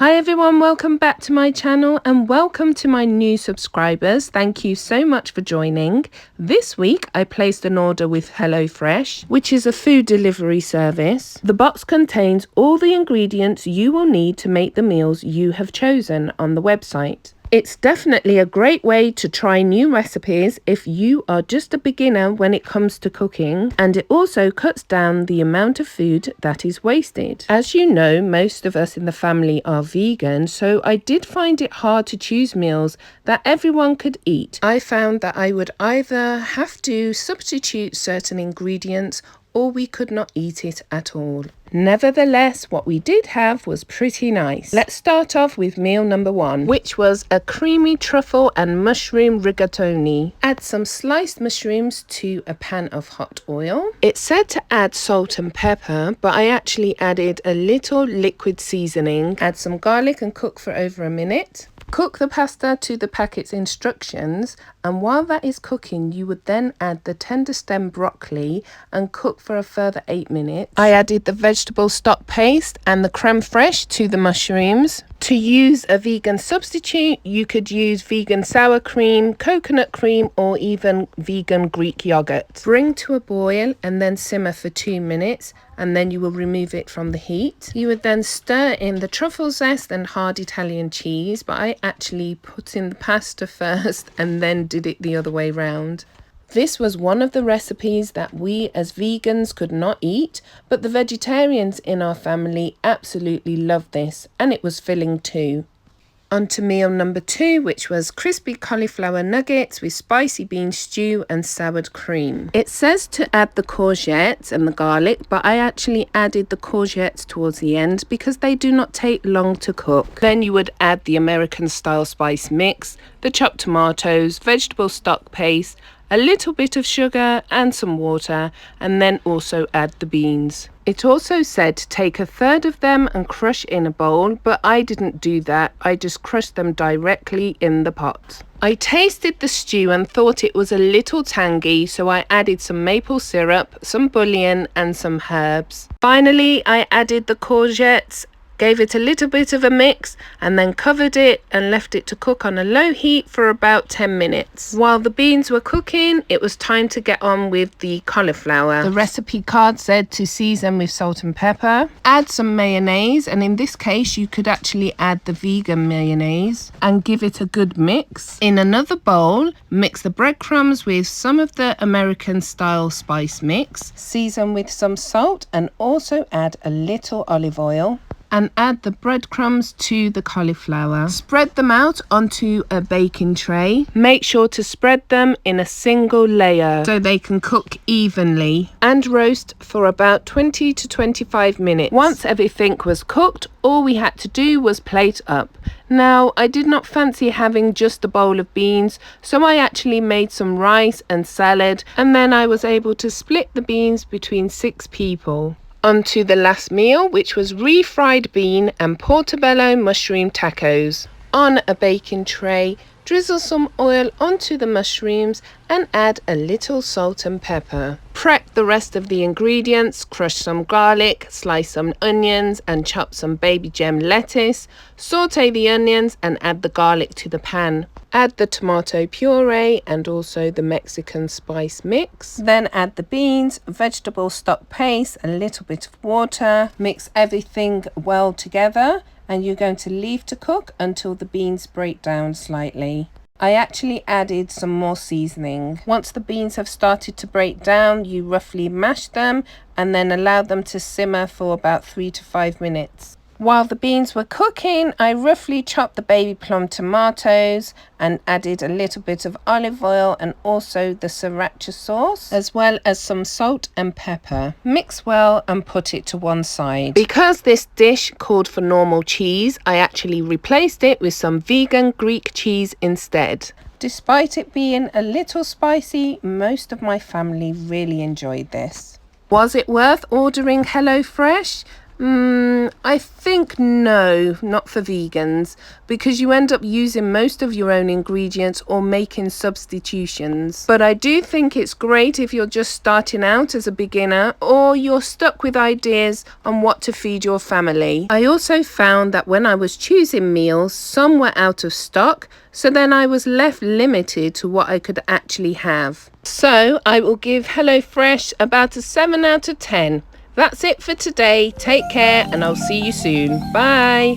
Hi everyone, welcome back to my channel and welcome to my new subscribers. Thank you so much for joining. This week I placed an order with HelloFresh, which is a food delivery service. The box contains all the ingredients you will need to make the meals you have chosen on the website. It's definitely a great way to try new recipes if you are just a beginner when it comes to cooking, and it also cuts down the amount of food that is wasted. As you know, most of us in the family are vegan, so I did find it hard to choose meals that everyone could eat. I found that I would either have to substitute certain ingredients or we could not eat it at all. Nevertheless, what we did have was pretty nice. Let's start off with meal number 1, which was a creamy truffle and mushroom rigatoni. Add some sliced mushrooms to a pan of hot oil. It said to add salt and pepper, but I actually added a little liquid seasoning. Add some garlic and cook for over a minute. Cook the pasta to the packet's instructions, and while that is cooking, you would then add the tender stem broccoli and cook for a further 8 minutes. I added the vegetable stock paste and the creme fraiche to the mushrooms. To use a vegan substitute, you could use vegan sour cream, coconut cream, or even vegan Greek yogurt. Bring to a boil and then simmer for 2 minutes, and then you will remove it from the heat. You would then stir in the truffle zest and hard Italian cheese, but I actually put in the pasta first and then did it the other way round. This was one of the recipes that we as vegans could not eat, but the vegetarians in our family absolutely loved this, and it was filling too. On to meal number 2, which was crispy cauliflower nuggets with spicy bean stew and soured cream. It says to add the courgettes and the garlic, but I actually added the courgettes towards the end because they do not take long to cook. Then you would add the American style spice mix, the chopped tomatoes, vegetable stock paste, a little bit of sugar and some water, and then also add the beans. It also said to take a third of them and crush in a bowl, but I didn't do that. I just crushed them directly in the pot. I tasted the stew and thought it was a little tangy, so I added some maple syrup, some bouillon and some herbs. Finally, I added the courgettes, gave it a little bit of a mix, and then covered it and left it to cook on a low heat for about 10 minutes. While the beans were cooking, it was time to get on with the cauliflower. The recipe card said to season with salt and pepper. Add some mayonnaise, and in this case you could actually add the vegan mayonnaise, and give it a good mix. In another bowl, mix the breadcrumbs with some of the American style spice mix. Season with some salt and also add a little olive oil, and add the breadcrumbs to the cauliflower. Spread them out onto a baking tray. Make sure to spread them in a single layer so they can cook evenly, and roast for about 20 to 25 minutes. Once everything was cooked, all we had to do was plate up. Now, I did not fancy having just a bowl of beans, so I actually made some rice and salad, and then I was able to split the beans between 6 people. On to the last meal, which was refried bean and portobello mushroom tacos. On a baking tray, drizzle some oil onto the mushrooms and add a little salt and pepper. Prep the rest of the ingredients, crush some garlic, slice some onions and chop some baby gem lettuce. Saute the onions and add the garlic to the pan. Add the tomato puree and also the Mexican spice mix. Then add the beans, vegetable stock paste, a little bit of water. Mix everything well together, and you're going to leave to cook until the beans break down slightly. I actually added some more seasoning. Once the beans have started to break down, you roughly mash them and then allow them to simmer for about 3 to 5 minutes. While the beans were cooking, I roughly chopped the baby plum tomatoes and added a little bit of olive oil and also the sriracha sauce, as well as some salt and pepper. Mix well and put it to one side. Because this dish called for normal cheese, I actually replaced it with some vegan Greek cheese instead. Despite it being a little spicy, most of my family really enjoyed this. Was it worth ordering HelloFresh? I think no, not for vegans, because you end up using most of your own ingredients or making substitutions. But I do think it's great if you're just starting out as a beginner or you're stuck with ideas on what to feed your family. I also found that when I was choosing meals, some were out of stock, so then I was left limited to what I could actually have. So I will give HelloFresh about a 7 out of 10. That's it for today. Take care and I'll see you soon. Bye.